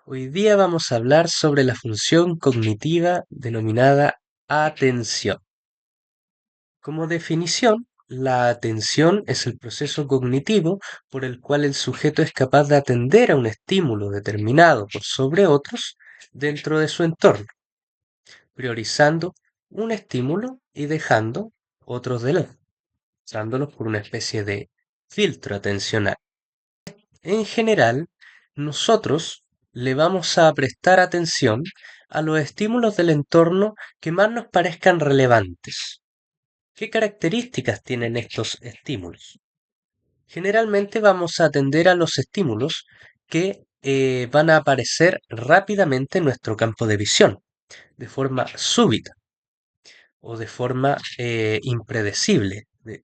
Hoy día vamos a hablar sobre la función cognitiva denominada atención. Como definición, la atención es el proceso cognitivo por el cual el sujeto es capaz de atender a un estímulo determinado por sobre otros dentro de su entorno, priorizando un estímulo y dejando otros de lado, usándolos por una especie de filtro atencional. En general, nosotros le vamos a prestar atención a los estímulos del entorno que más nos parezcan relevantes. ¿Qué características tienen estos estímulos? Generalmente vamos a atender a los estímulos que van a aparecer rápidamente en nuestro campo de visión, de forma súbita o de forma impredecible,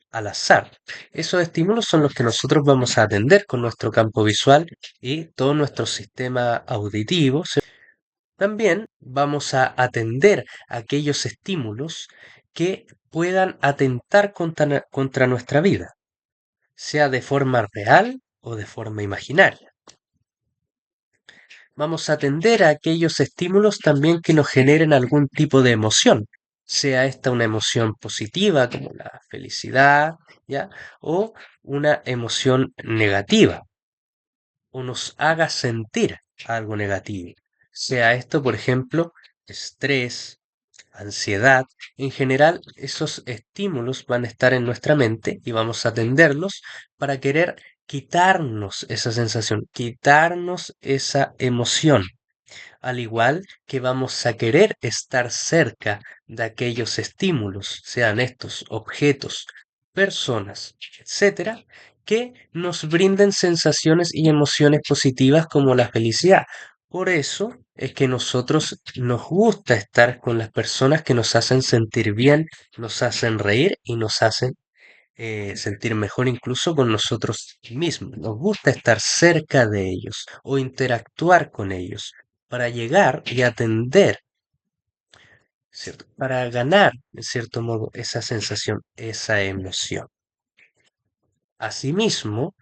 al azar. Esos estímulos son los que nosotros vamos a atender con nuestro campo visual y todo nuestro sistema auditivo. También vamos a atender aquellos estímulos que puedan atentar contra nuestra vida, sea de forma real o de forma imaginaria. Vamos a atender a aquellos estímulos también que nos generen algún tipo de emoción, sea esta una emoción positiva como la felicidad, ¿ya? O una emoción negativa, o nos haga sentir algo negativo, sea esto, por ejemplo, estrés, ansiedad. En general, esos estímulos van a estar en nuestra mente y vamos a atenderlos para querer quitarnos esa sensación, quitarnos esa emoción, al igual que vamos a querer estar cerca de aquellos estímulos, sean estos objetos, personas, etcétera, que nos brinden sensaciones y emociones positivas como la felicidad. Por eso es que nosotros nos gusta estar con las personas que nos hacen sentir bien, nos hacen reír y nos hacen sentir mejor incluso con nosotros mismos. Nos gusta estar cerca de ellos o interactuar con ellos para llegar y atender, ¿cierto? Para ganar, en cierto modo, esa sensación, esa emoción. Asimismo,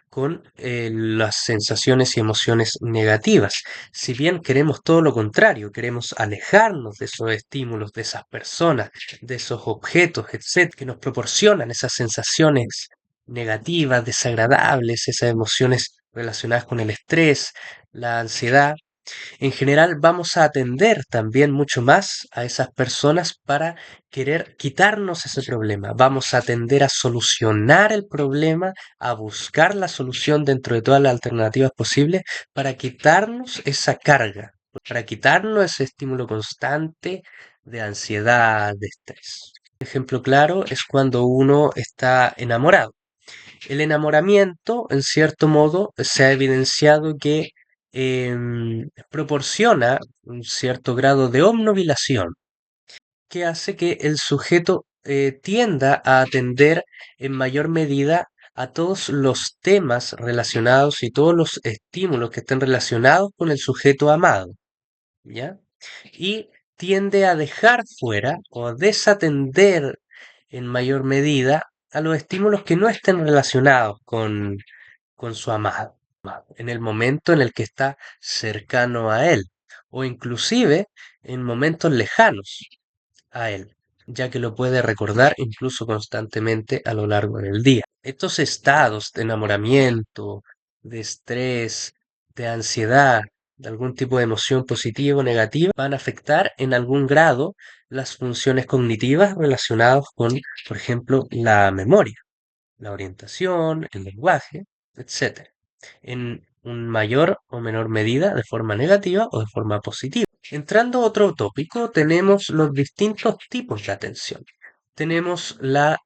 con las sensaciones y emociones negativas. Si bien queremos todo lo contrario, queremos alejarnos de esos estímulos, de esas personas, de esos objetos, etcétera, que nos proporcionan esas sensaciones negativas, desagradables, esas emociones relacionadas con el estrés, la ansiedad. En general vamos a atender también mucho más a esas personas para querer quitarnos ese problema. Vamos a atender a solucionar el problema, a buscar la solución dentro de todas las alternativas posibles para quitarnos esa carga, para quitarnos ese estímulo constante de ansiedad, de estrés. Un ejemplo claro es cuando uno está enamorado. El enamoramiento, en cierto modo, se ha evidenciado que proporciona un cierto grado de obnubilación que hace que el sujeto tienda a atender en mayor medida a todos los temas relacionados y todos los estímulos que estén relacionados con el sujeto amado, ¿ya? Y tiende a dejar fuera o a desatender en mayor medida a los estímulos que no estén relacionados con su amado, en el momento en el que está cercano a él, o inclusive en momentos lejanos a él, ya que lo puede recordar incluso constantemente a lo largo del día. Estos estados de enamoramiento, de estrés, de ansiedad, de algún tipo de emoción positiva o negativa, van a afectar en algún grado las funciones cognitivas relacionadas con, por ejemplo, la memoria, la orientación, el lenguaje, etcétera, en un mayor o menor medida de forma negativa o de forma positiva. Entrando a otro tópico, tenemos los distintos tipos de atención. Tenemos la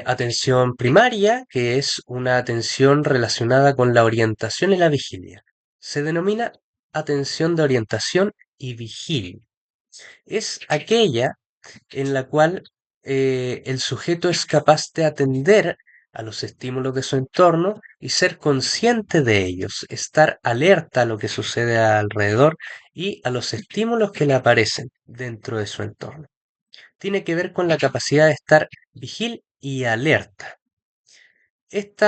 atención primaria, que es una atención relacionada con la orientación y la vigilia. Se denomina atención de orientación y vigilia. Es aquella en la cual el sujeto es capaz de atender a los estímulos de su entorno y ser consciente de ellos, estar alerta a lo que sucede alrededor y a los estímulos que le aparecen dentro de su entorno. Tiene que ver con la capacidad de estar vigil y alerta. Este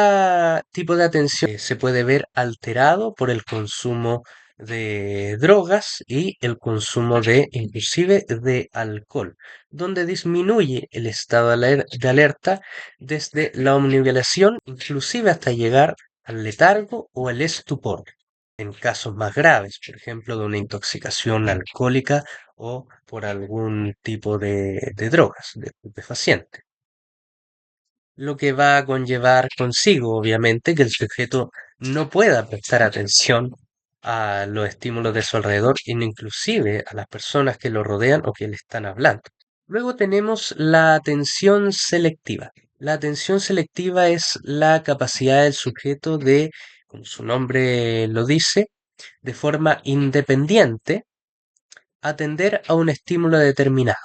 tipo de atención se puede ver alterado por el consumo de drogas y el consumo de, inclusive, de alcohol, donde disminuye el estado de alerta desde la omnivelación, inclusive hasta llegar al letargo o el estupor. En casos más graves, por ejemplo, de una intoxicación alcohólica o por algún tipo de drogas, de estupefaciente, lo que va a conllevar consigo, obviamente, que el sujeto no pueda prestar atención a los estímulos de su alrededor, y inclusive a las personas que lo rodean o que le están hablando. Luego tenemos la atención selectiva. La atención selectiva es la capacidad del sujeto de, como su nombre lo dice, de forma independiente, atender a un estímulo determinado,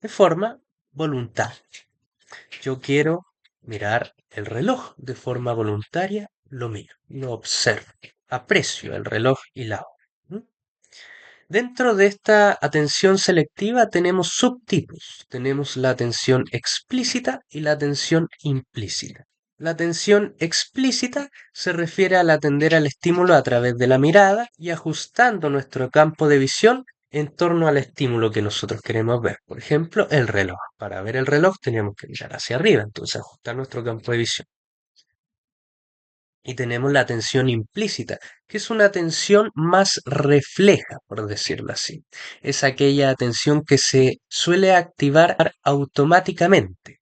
de forma voluntaria. Yo quiero mirar el reloj de forma voluntaria, lo miro, lo observo, aprecio el reloj y la hora. ¿M? Dentro de esta atención selectiva tenemos subtipos. Tenemos la atención explícita y la atención implícita. La atención explícita se refiere al atender al estímulo a través de la mirada y ajustando nuestro campo de visión en torno al estímulo que nosotros queremos ver. Por ejemplo, el reloj. Para ver el reloj tenemos que mirar hacia arriba, entonces ajustar nuestro campo de visión. Y tenemos la atención implícita, que es una atención más refleja, por decirlo así. Es aquella atención que se suele activar automáticamente,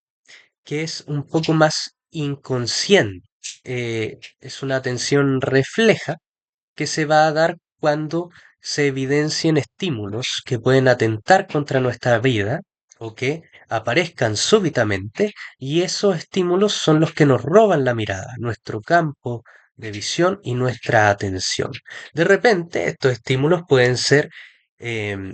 que es un poco más inconsciente. Es una atención refleja que se va a dar cuando se evidencien estímulos que pueden atentar contra nuestra vida o que aparezcan súbitamente, y esos estímulos son los que nos roban la mirada, nuestro campo de visión y nuestra atención. De repente, estos estímulos pueden ser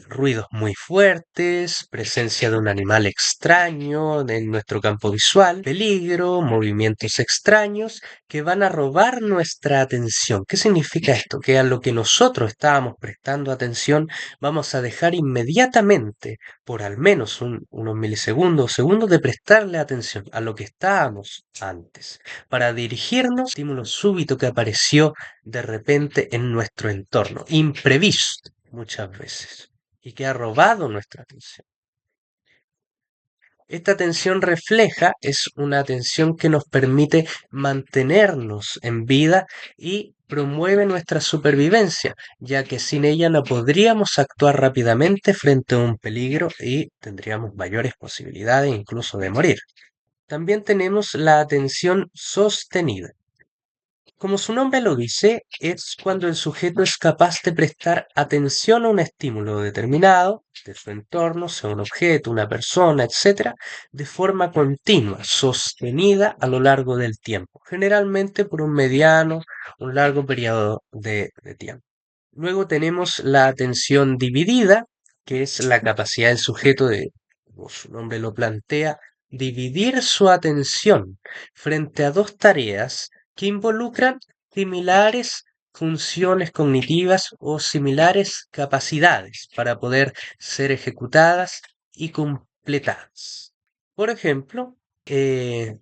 ruidos muy fuertes, presencia de un animal extraño en nuestro campo visual, peligro, movimientos extraños que van a robar nuestra atención. ¿Qué significa esto? Que a lo que nosotros estábamos prestando atención vamos a dejar inmediatamente, por al menos unos milisegundos o segundos, de prestarle atención a lo que estábamos antes, para dirigirnos al estímulo súbito que apareció de repente en nuestro entorno, imprevisto muchas veces, y que ha robado nuestra atención. Esta atención refleja es una atención que nos permite mantenernos en vida y promueve nuestra supervivencia, ya que sin ella no podríamos actuar rápidamente frente a un peligro y tendríamos mayores posibilidades incluso de morir. También tenemos la atención sostenida. Como su nombre lo dice, es cuando el sujeto es capaz de prestar atención a un estímulo determinado de su entorno, sea un objeto, una persona, etcétera, de forma continua, sostenida a lo largo del tiempo, generalmente por un mediano, un largo periodo de tiempo. Luego tenemos la atención dividida, que es la capacidad del sujeto de, como su nombre lo plantea, dividir su atención frente a dos tareas que involucran similares funciones cognitivas o similares capacidades para poder ser ejecutadas y completadas. Por ejemplo, es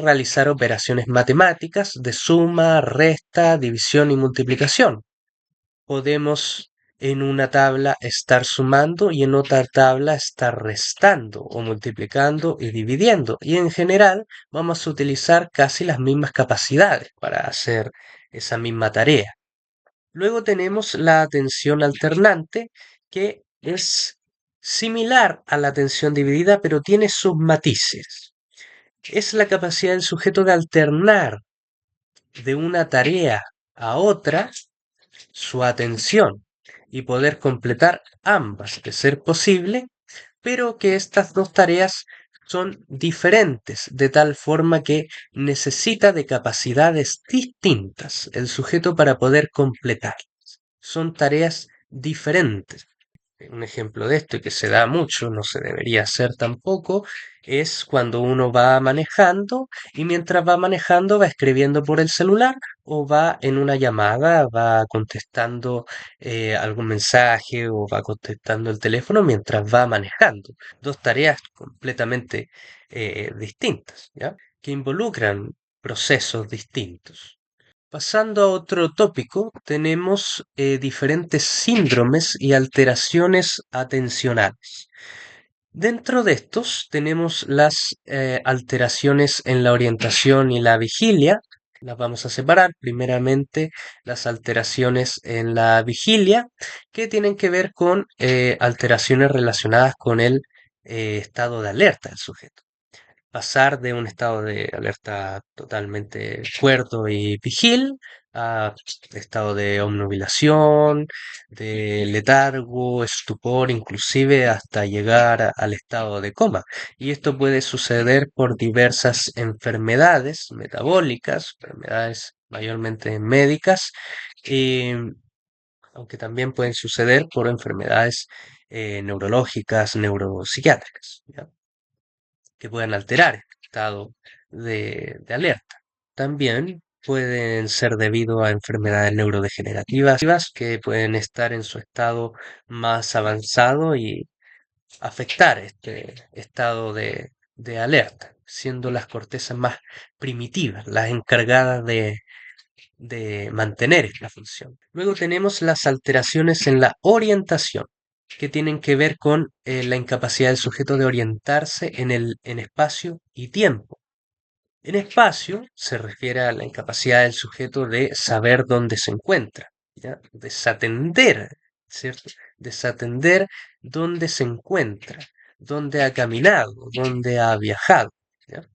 realizar operaciones matemáticas de suma, resta, división y multiplicación. Podemos en una tabla estar sumando y en otra tabla estar restando o multiplicando y dividiendo. Y en general vamos a utilizar casi las mismas capacidades para hacer esa misma tarea. Luego tenemos la atención alternante, que es similar a la atención dividida, pero tiene sus matices. Es la capacidad del sujeto de alternar de una tarea a otra su atención y poder completar ambas, de ser posible, pero que estas dos tareas son diferentes, de tal forma que necesita de capacidades distintas el sujeto para poder completar. Son tareas diferentes. Un ejemplo de esto, y que se da mucho, no se debería hacer tampoco, es cuando uno va manejando y mientras va manejando va escribiendo por el celular o va en una llamada, va contestando algún mensaje o va contestando el teléfono mientras va manejando. Dos tareas completamente distintas, ¿ya? Que involucran procesos distintos. Pasando a otro tópico, tenemos diferentes síndromes y alteraciones atencionales. Dentro de estos tenemos las alteraciones en la orientación y la vigilia. Las vamos a separar. Primeramente, las alteraciones en la vigilia, que tienen que ver con alteraciones relacionadas con el estado de alerta del sujeto. Pasar de un estado de alerta totalmente cuerdo y vigil a estado de obnubilación, de letargo, estupor, inclusive hasta llegar al estado de coma. Y esto puede suceder por diversas enfermedades metabólicas, enfermedades mayormente médicas, eh, aunque también pueden suceder por enfermedades neurológicas, neuropsiquiátricas, ¿ya? Que pueden alterar el estado de alerta. También pueden ser debido a enfermedades neurodegenerativas que pueden estar en su estado más avanzado y afectar este estado de alerta, siendo las cortezas más primitivas, las encargadas de mantener esta función. Luego tenemos las alteraciones en la orientación, que tienen que ver con la incapacidad del sujeto de orientarse en espacio y tiempo. En espacio se refiere a la incapacidad del sujeto de saber dónde se encuentra, ¿ya? Desatender, ¿cierto? Desatender dónde se encuentra, dónde ha caminado, dónde ha viajado, ¿ya?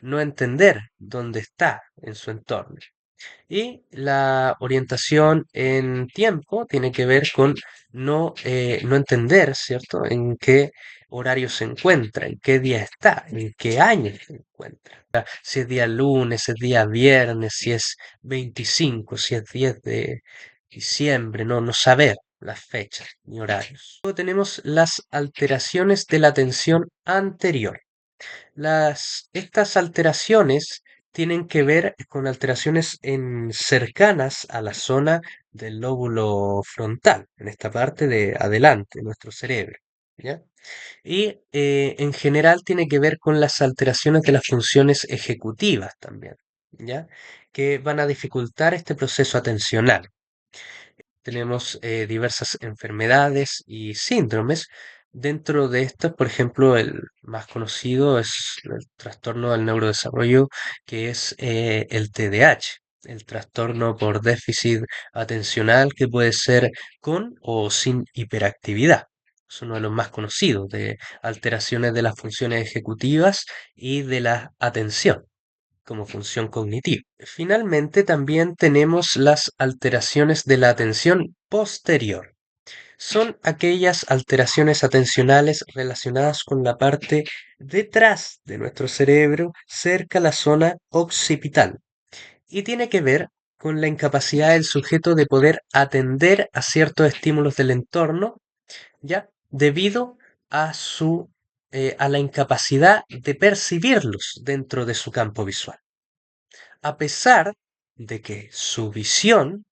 No entender dónde está en su entorno. Y la orientación en tiempo tiene que ver con no entender, ¿cierto?, en qué horario se encuentra, en qué día está, en qué año se encuentra. Si es día lunes, si es día viernes, si es 25, si es 10 de diciembre, no saber las fechas ni horarios. Luego tenemos las alteraciones de la atención anterior. Estas alteraciones tienen que ver con alteraciones cercanas a la zona del lóbulo frontal, en esta parte de adelante de nuestro cerebro, ¿ya? Y en general tiene que ver con las alteraciones de las funciones ejecutivas también, ¿ya? Que van a dificultar este proceso atencional. Tenemos diversas enfermedades y síndromes. Dentro de estas, por ejemplo, el más conocido es el trastorno del neurodesarrollo, que es el TDAH, el trastorno por déficit atencional, que puede ser con o sin hiperactividad. Es uno de los más conocidos, de alteraciones de las funciones ejecutivas y de la atención como función cognitiva. Finalmente, también tenemos las alteraciones de la atención posterior. Son aquellas alteraciones atencionales relacionadas con la parte detrás de nuestro cerebro, cerca a la zona occipital, y tiene que ver con la incapacidad del sujeto de poder atender a ciertos estímulos del entorno, ya debido a a la incapacidad de percibirlos dentro de su campo visual, a pesar de que su visión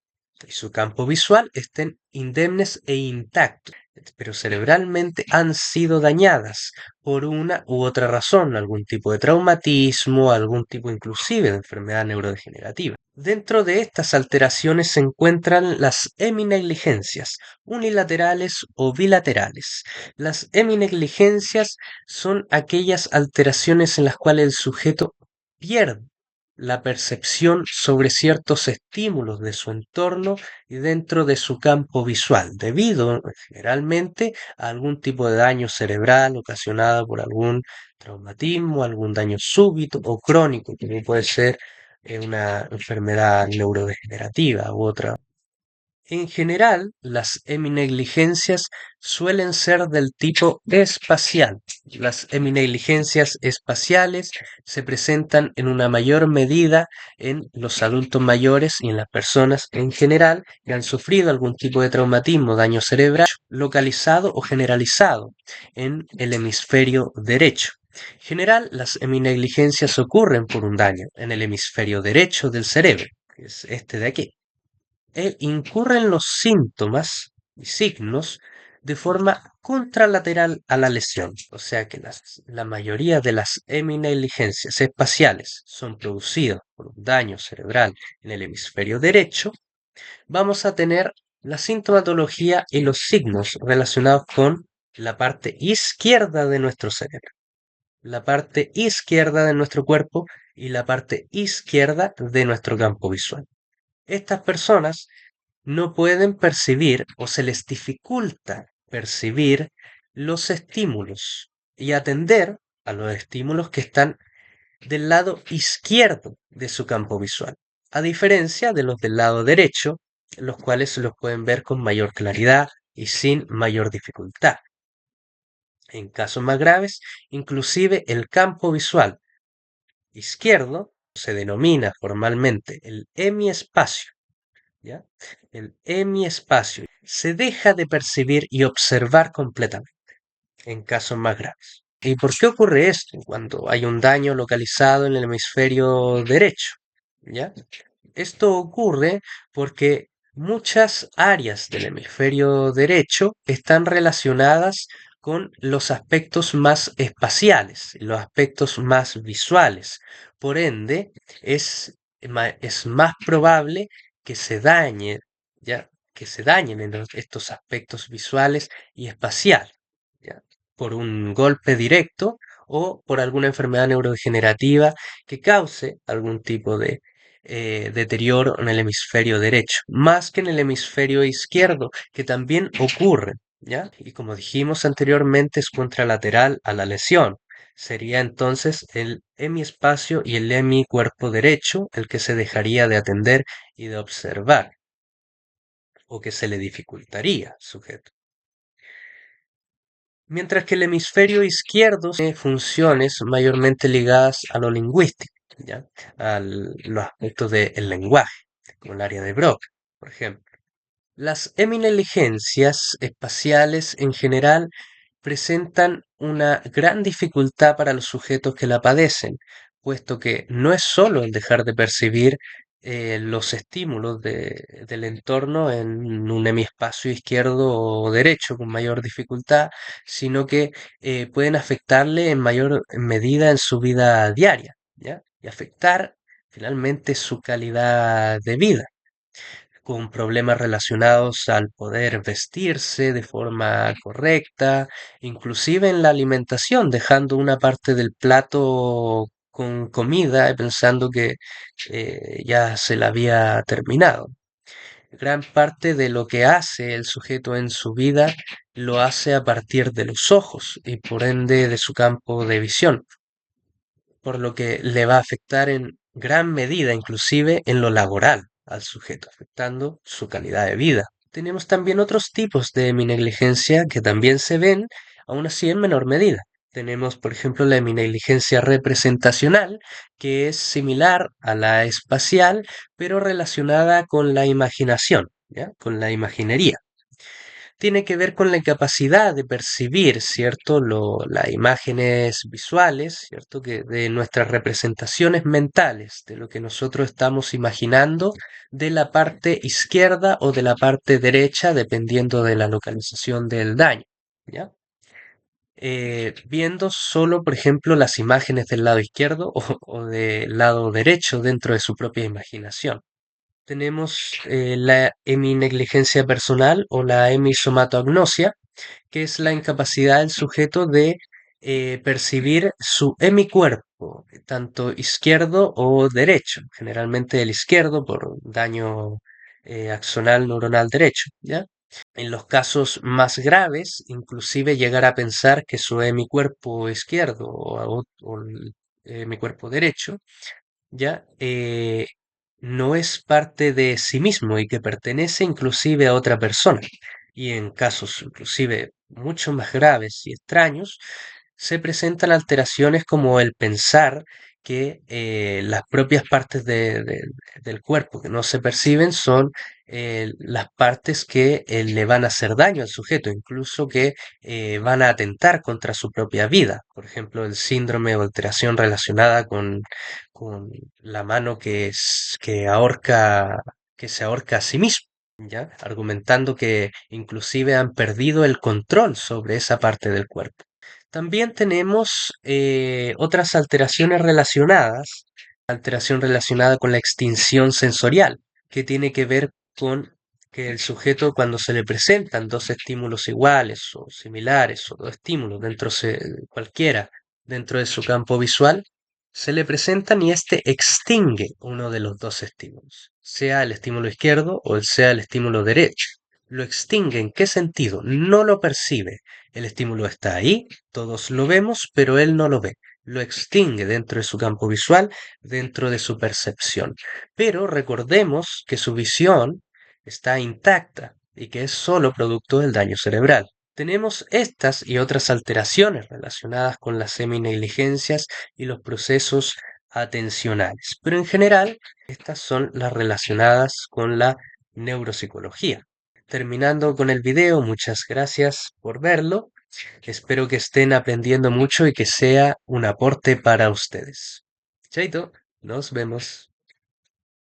y su campo visual estén indemnes e intactos, pero cerebralmente han sido dañadas por una u otra razón, algún tipo de traumatismo, algún tipo inclusive de enfermedad neurodegenerativa. Dentro de estas alteraciones se encuentran las heminegligencias, unilaterales o bilaterales. Las heminegligencias son aquellas alteraciones en las cuales el sujeto pierde la percepción sobre ciertos estímulos de su entorno y dentro de su campo visual, debido generalmente a algún tipo de daño cerebral ocasionado por algún traumatismo, algún daño súbito o crónico, como puede ser una enfermedad neurodegenerativa u otra. En general, las heminegligencias suelen ser del tipo espacial. Las heminegligencias espaciales se presentan en una mayor medida en los adultos mayores y en las personas en general que han sufrido algún tipo de traumatismo, daño cerebral localizado o generalizado en el hemisferio derecho. En general, las heminegligencias ocurren por un daño en el hemisferio derecho del cerebro, que es este de aquí. Incurren los síntomas y signos de forma contralateral a la lesión. O sea que la mayoría de las heminegligencias espaciales son producidas por un daño cerebral en el hemisferio derecho. Vamos a tener la sintomatología y los signos relacionados con la parte izquierda de nuestro cerebro, la parte izquierda de nuestro cuerpo y la parte izquierda de nuestro campo visual. Estas personas no pueden percibir o se les dificulta percibir los estímulos y atender a los estímulos que están del lado izquierdo de su campo visual, a diferencia de los del lado derecho, los cuales se los pueden ver con mayor claridad y sin mayor dificultad. En casos más graves, inclusive el campo visual izquierdo se denomina formalmente el hemiespacio, ¿ya? El hemiespacio se deja de percibir y observar completamente en casos más graves. ¿Y por qué ocurre esto cuando hay un daño localizado en el hemisferio derecho? ¿Ya? Esto ocurre porque muchas áreas del hemisferio derecho están relacionadas con los aspectos más espaciales, los aspectos más visuales. Por ende, es más probable que se dañe, ¿ya? Que se dañen estos aspectos visuales y espaciales, ¿ya? Por un golpe directo o por alguna enfermedad neurodegenerativa que cause algún tipo de deterioro en el hemisferio derecho, más que en el hemisferio izquierdo, que también ocurre, ¿ya? Y como dijimos anteriormente, es contralateral a la lesión. Sería entonces el hemiespacio y el hemicuerpo derecho el que se dejaría de atender y de observar, o que se le dificultaría al sujeto. Mientras que el hemisferio izquierdo tiene funciones mayormente ligadas a lo lingüístico, ¿ya? A los aspectos del lenguaje, como el área de Broca, por ejemplo. Las emineligencias espaciales en general presentan una gran dificultad para los sujetos que la padecen, puesto que no es solo el dejar de percibir los estímulos del entorno en un hemispacio izquierdo o derecho con mayor dificultad, sino que pueden afectarle en mayor medida en su vida diaria, ¿ya? Y afectar finalmente su calidad de vida con problemas relacionados al poder vestirse de forma correcta, inclusive en la alimentación, dejando una parte del plato con comida y pensando que ya se la había terminado. Gran parte de lo que hace el sujeto en su vida lo hace a partir de los ojos y por ende de su campo de visión, por lo que le va a afectar en gran medida, inclusive en lo laboral al sujeto, afectando su calidad de vida. Tenemos también otros tipos de heminegligencia que también se ven, aún así en menor medida. Tenemos, por ejemplo, la heminegligencia representacional, que es similar a la espacial, pero relacionada con la imaginación, ¿ya? Con la imaginería. Tiene que ver con la capacidad de percibir, ¿cierto? Las imágenes visuales, ¿cierto? Que de nuestras representaciones mentales, de lo que nosotros estamos imaginando de la parte izquierda o de la parte derecha, dependiendo de la localización del daño, ¿ya? Viendo solo, por ejemplo, las imágenes del lado izquierdo o del lado derecho dentro de su propia imaginación. Tenemos la heminegligencia personal o la hemisomatoagnosia, que es la incapacidad del sujeto de percibir su hemicuerpo, tanto izquierdo o derecho, generalmente el izquierdo por daño axonal neuronal derecho, ¿ya? En los casos más graves, inclusive llegar a pensar que su hemicuerpo izquierdo o el hemicuerpo derecho ya no es parte de sí mismo y que pertenece inclusive a otra persona. Y en casos inclusive mucho más graves y extraños, se presentan alteraciones como el pensar que las propias partes del cuerpo que no se perciben son las partes que le van a hacer daño al sujeto, incluso que van a atentar contra su propia vida. Por ejemplo, el síndrome o alteración relacionada con la mano que se ahorca a sí mismo. ¿ya? Argumentando que inclusive han perdido el control sobre esa parte del cuerpo. También tenemos otras alteraciones relacionadas, alteración relacionada con la extinción sensorial, que tiene que ver con que el sujeto cuando se le presentan dos estímulos iguales o similares o dos estímulos cualquiera dentro de su campo visual, se le presentan y éste extingue uno de los dos estímulos, sea el estímulo izquierdo o sea el estímulo derecho. Lo extingue, ¿en qué sentido? No lo percibe. El estímulo está ahí, todos lo vemos, pero él no lo ve. Lo extingue dentro de su campo visual, dentro de su percepción. Pero recordemos que su visión está intacta y que es solo producto del daño cerebral. Tenemos estas y otras alteraciones relacionadas con las seminegligencias y los procesos atencionales, pero en general estas son las relacionadas con la neuropsicología. Terminando con el video, muchas gracias por verlo. Espero que estén aprendiendo mucho y que sea un aporte para ustedes. Chaito, nos vemos.